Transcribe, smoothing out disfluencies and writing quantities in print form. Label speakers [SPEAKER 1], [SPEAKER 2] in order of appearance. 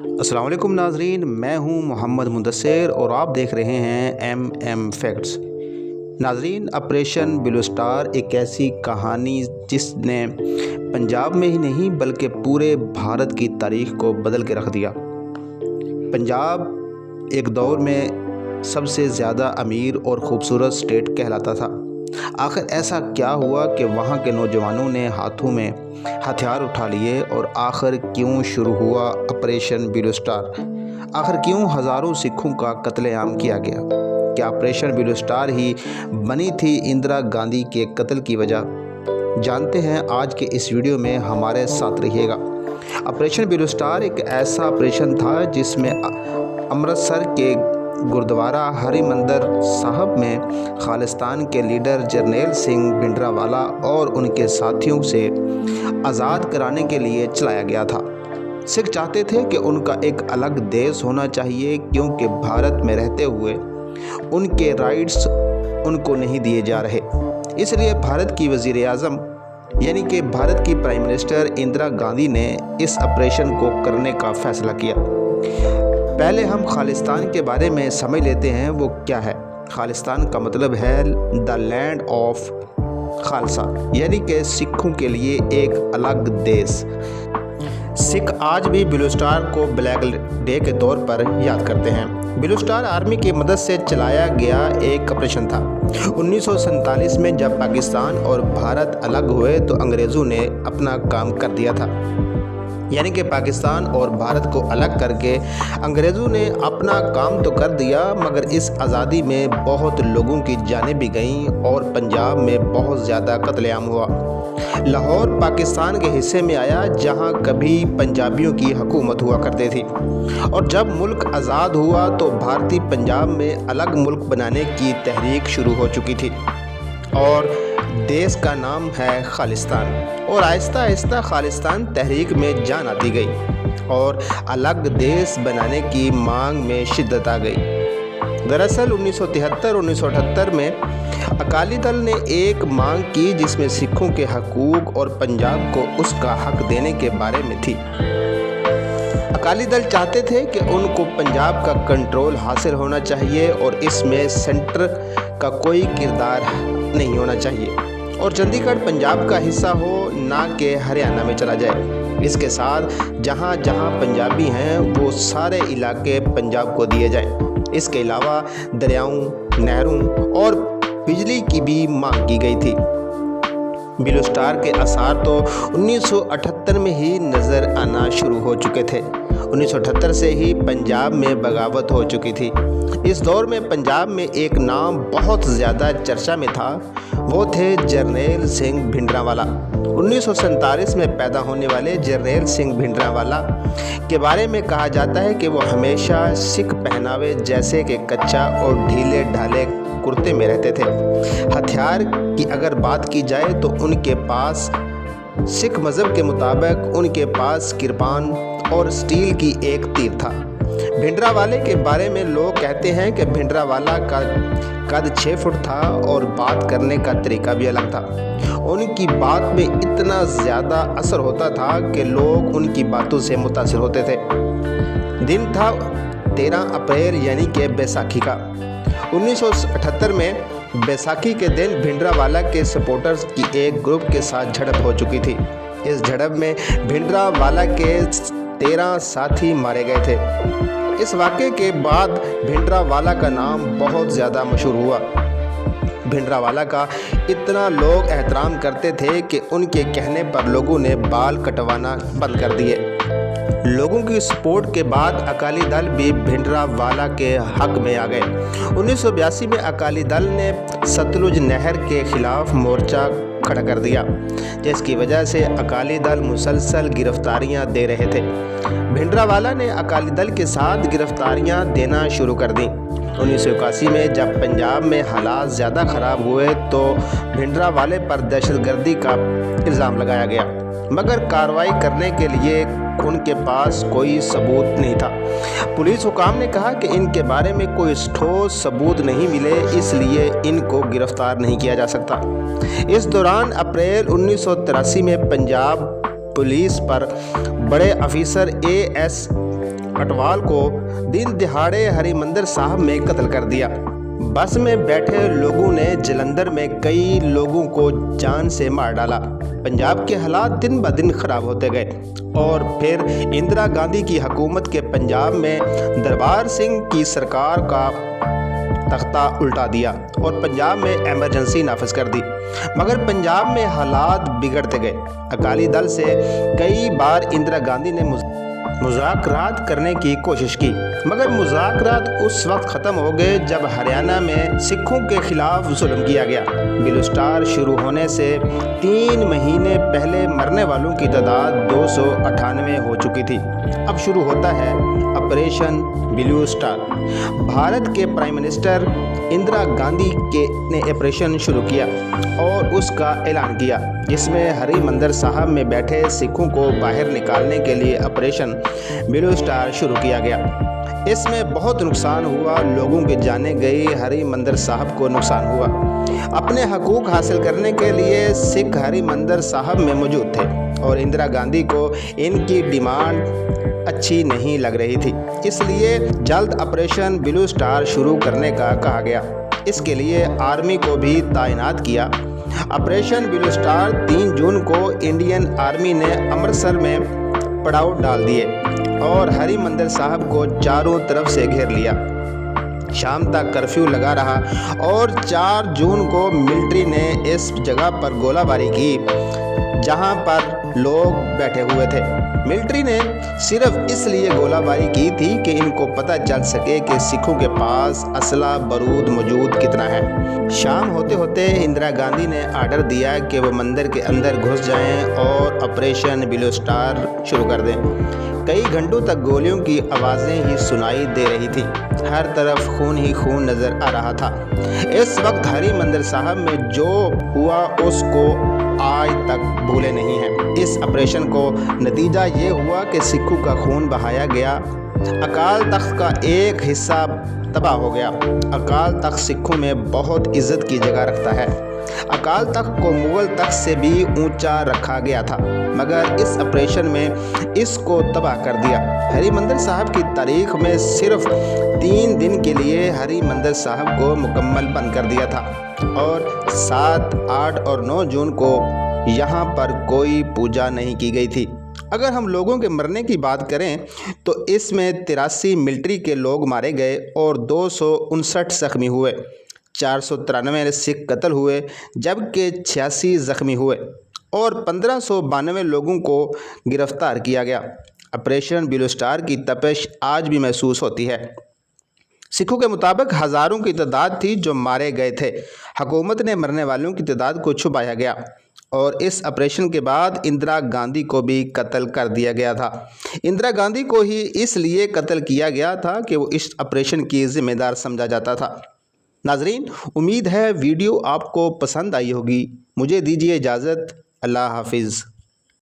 [SPEAKER 1] अस्सलाम वालेकुम नाजरीन, मैं हूं मोहम्मद मुदस्सिर और आप देख रहे हैं एम फैक्ट्स। नाजरीन, ऑपरेशन ब्लू स्टार एक ऐसी कहानी जिसने पंजाब में ही नहीं बल्कि पूरे भारत की तारीख को बदल के रख दिया। पंजाब एक दौर में सबसे ज़्यादा अमीर और ख़ूबसूरत स्टेट कहलाता था। आखिर ऐसा क्या हुआ कि वहाँ के नौजवानों ने हाथों में हथियार उठा लिए और आखिर क्यों शुरू हुआ ऑपरेशन ब्लू स्टार? आखिर क्यों हज़ारों सिखों का कत्लेआम किया गया? क्या ऑपरेशन ब्लू स्टार ही बनी थी इंदिरा गांधी के कत्ल की वजह? जानते हैं आज के इस वीडियो में, हमारे साथ रहिएगा। ऑपरेशन ब्लू स्टार एक ऐसा ऑपरेशन था जिसमें अमृतसर के गुरुद्वारा हरिमंदिर साहब में खालिस्तान के लीडर जरनैल सिंह भिंडरावाला और उनके साथियों से आज़ाद कराने के लिए चलाया गया था। सिख चाहते थे कि उनका एक अलग देश होना चाहिए, क्योंकि भारत में रहते हुए उनके राइट्स उनको नहीं दिए जा रहे। इसलिए भारत की वज़ीर आज़म यानी कि भारत की प्राइम मिनिस्टर इंदिरा गांधी ने इस ऑपरेशन को करने का फ़ैसला किया। पहले हम खालिस्तान के बारे में समझ लेते हैं, वो क्या है। खालिस्तान का मतलब है द लैंड ऑफ खालसा, यानी कि सिखों के लिए एक अलग देश। सिख आज भी ब्लू स्टार को ब्लैक डे के तौर पर याद करते हैं। ब्लू स्टार आर्मी की मदद से चलाया गया एक ऑपरेशन था। 1947 में जब पाकिस्तान और भारत अलग हुए तो अंग्रेज़ों ने अपना काम कर दिया था, यानी कि पाकिस्तान और भारत को अलग करके अंग्रेज़ों ने अपना काम तो कर दिया, मगर इस आज़ादी में बहुत लोगों की जानें भी गईं और पंजाब में बहुत ज़्यादा कत्लेआम हुआ। लाहौर पाकिस्तान के हिस्से में आया, जहां कभी पंजाबियों की हुकूमत हुआ करती थी, और जब मुल्क आज़ाद हुआ तो भारतीय पंजाब में अलग मुल्क बनाने की तहरीक शुरू हो चुकी थी और देश का नाम है खालिस्तान। और आहिस्ता आहिस्ता खालिस्तान तहरीक में जान आती गई और अलग देश बनाने की मांग में शिद्दत आ गई। दरअसल 1973-1978 में अकाली दल ने एक मांग की जिसमें सिखों के हकूक़ और पंजाब को उसका हक देने के बारे में थी। अकाली दल चाहते थे कि उनको पंजाब का कंट्रोल हासिल होना चाहिए और इसमें सेंटर का कोई किरदार नहीं होना चाहिए, और चंडीगढ़ पंजाब का हिस्सा हो, ना कि हरियाणा में चला जाए। इसके साथ जहाँ जहाँ पंजाबी हैं वो सारे इलाके पंजाब को दिए जाएं। इसके अलावा दरियाओं, नहरों और बिजली की भी मांग की गई थी। ब्लू स्टार के आसार तो 1978 में ही नज़र आना शुरू हो चुके थे। 1978 से ही पंजाब में बगावत हो चुकी थी। इस दौर में पंजाब में एक नाम बहुत ज़्यादा चर्चा में था, वो थे जरनैल सिंह भिंडरावाला। 1947 में पैदा होने वाले जरनैल सिंह भिंडरावाला के बारे में कहा जाता है कि वो हमेशा सिख पहनावे जैसे कि कच्चा और ढीले ढाले कुर्ते में रहते थे। हथियार की अगर बात की जाए तो उनके पास सिख मज़हब के मुताबिक उनके पास किरपान और स्टील की एक तीर था। भिंडरावाले के बारे में लोग कहते हैं कि भिंडरावाला का कद 6 फुट था और बात करने का तरीका भी अलग था। उनकी बात में इतना ज़्यादा असर होता था कि लोग उनकी बातों से मुतासिर होते थे। दिन था 13 अप्रैल यानी कि बैसाखी का। 1978 में बैसाखी के दिन भिंडरावाला के सपोर्टर्स की एक ग्रुप के साथ झड़प हो चुकी थी। इस झड़प में भिंडरावाला के 13 साथी मारे गए थे। इस वाक़े के बाद भिंडरावाला का नाम बहुत ज़्यादा मशहूर हुआ। भिंडरावाला का इतना लोग एहतराम करते थे कि उनके कहने पर लोगों ने बाल कटवाना बंद कर दिए। लोगों की सपोर्ट के बाद अकाली दल भी भिंडरावाला के हक में आ गए। 1982 में अकाली दल ने सतलुज नहर के खिलाफ मोर्चा खड़ा कर दिया, जिसकी वजह से अकाली दल मुसलसल गिरफ्तारियां दे रहे थे। भिंडरावाला ने अकाली दल के साथ गिरफ्तारियां देना शुरू कर दी। 1981 में जब पंजाब में हालात ज़्यादा ख़राब हुए तो भिंडरावाले पर दहशतगर्दी का इल्ज़ाम लगाया गया, मगर कार्रवाई करने के लिए उनके पास कोई सबूत नहीं था। पुलिस हुकाम ने कहा कि इनके बारे में कोई ठोस सबूत नहीं मिले, इसलिए इनको गिरफ्तार नहीं किया जा सकता। इस दौरान अप्रैल 1983 में पंजाब पुलिस पर बड़े अफसर AS अटवाल को दिन दिहाड़े हरिमंदिर साहब में कत्ल कर दिया। बस में बैठे लोगों ने जलंधर में कई लोगों को जान से मार डाला। पंजाब के हालात दिन ब दिन खराब होते गए और फिर इंदिरा गांधी की हुकूमत के पंजाब में दरबार सिंह की सरकार का तख्ता उल्टा दिया और पंजाब में इमरजेंसी नाफिज कर दी। मगर पंजाब में हालात बिगड़ते गए। अकाली दल से कई बार इंदिरा गांधी ने मुज़ाकरात करने की कोशिश की, मगर मुज़ाकरात उस वक्त ख़त्म हो गए जब हरियाणा में सिखों के खिलाफ जुल्म किया गया। ब्लू स्टार शुरू होने से 3 महीने पहले मरने वालों की तादाद 298 हो चुकी थी। अब शुरू होता है ऑपरेशन ब्लू स्टार। भारत के प्राइम मिनिस्टर इंदिरा गांधी ने ऑपरेशन शुरू किया और उसका ऐलान किया, जिसमें हरिमंदिर साहब में बैठे सिखों को बाहर निकालने के लिए ऑपरेशन ब्लू स्टार शुरू किया गया। इसमें बहुत नुकसान हुआ, लोगों की जानें गई, हरिमंदिर साहब को नुकसान हुआ। अपने हकूक हासिल करने के लिए सिख हरिमंदिर साहब में मौजूद थे और इंदिरा गांधी को इनकी डिमांड अच्छी नहीं लग रही थी, इसलिए जल्द ऑपरेशन ब्लू स्टार शुरू करने का कहा गया। इसके लिए आर्मी को भी तैनात किया। ऑपरेशन ब्लू स्टार 3 जून को इंडियन आर्मी ने अमृतसर में पड़ाव डाल दिए और हरिमंदिर साहब को चारों तरफ से घेर लिया। शाम तक कर्फ्यू लगा रहा और 4 जून को मिलिट्री ने इस जगह पर गोलाबारी की जहां पर लोग बैठे हुए थे। मिलिट्री ने सिर्फ इसलिए गोलाबारी की थी कि इनको पता चल सके कि सिखों के पास असला बारूद मौजूद कितना है। शाम होते होते इंदिरा गांधी ने आर्डर दिया कि वो मंदिर के अंदर घुस जाएं और ऑपरेशन ब्लू स्टार शुरू कर दें। कई घंटों तक गोलियों की आवाज़ें ही सुनाई दे रही थी, हर तरफ खून ही खून नज़र आ रहा था। इस वक्त हरिमंदिर साहब में जो हुआ उसको आज तक भूले नहीं हैं। इस ऑपरेशन को नतीजा ये हुआ कि सिखों का खून बहाया गया, अकाल तख्त का एक हिस्सा तबाह हो गया। अकाल तख्त सिखों में बहुत इज्जत की जगह रखता है। अकाल तख्त को मुगल तख्त से भी ऊंचा रखा गया था, मगर इस ऑपरेशन में इसको तबाह कर दिया। हरिमंदिर साहब की तारीख में सिर्फ 3 दिन के लिए हरिमंदिर साहब को मुकम्मल बंद कर दिया था और 7, 8 और 9 जून को यहाँ पर कोई पूजा नहीं की गई थी। अगर हम लोगों के मरने की बात करें तो इसमें 83 मिलिट्री के लोग मारे गए और 259 जख्मी हुए। 493 सिख कत्ल हुए जबकि 86 जख्मी हुए और 1592 लोगों को गिरफ्तार किया गया। ऑपरेशन ब्लू स्टार की तपिश आज भी महसूस होती है। सिखों के मुताबिक हज़ारों की तादाद थी जो मारे गए थे। हुकूमत ने मरने वालों की तादाद को छुपाया गया और इस ऑपरेशन के बाद इंदिरा गांधी को भी कत्ल कर दिया गया था। इंदिरा गांधी को ही इसलिए कत्ल किया गया था कि वो इस ऑपरेशन की ज़िम्मेदार समझा जाता था। नाजरीन, उम्मीद है वीडियो आपको पसंद आई होगी। मुझे दीजिए इजाज़त। अल्लाह हाफिज़।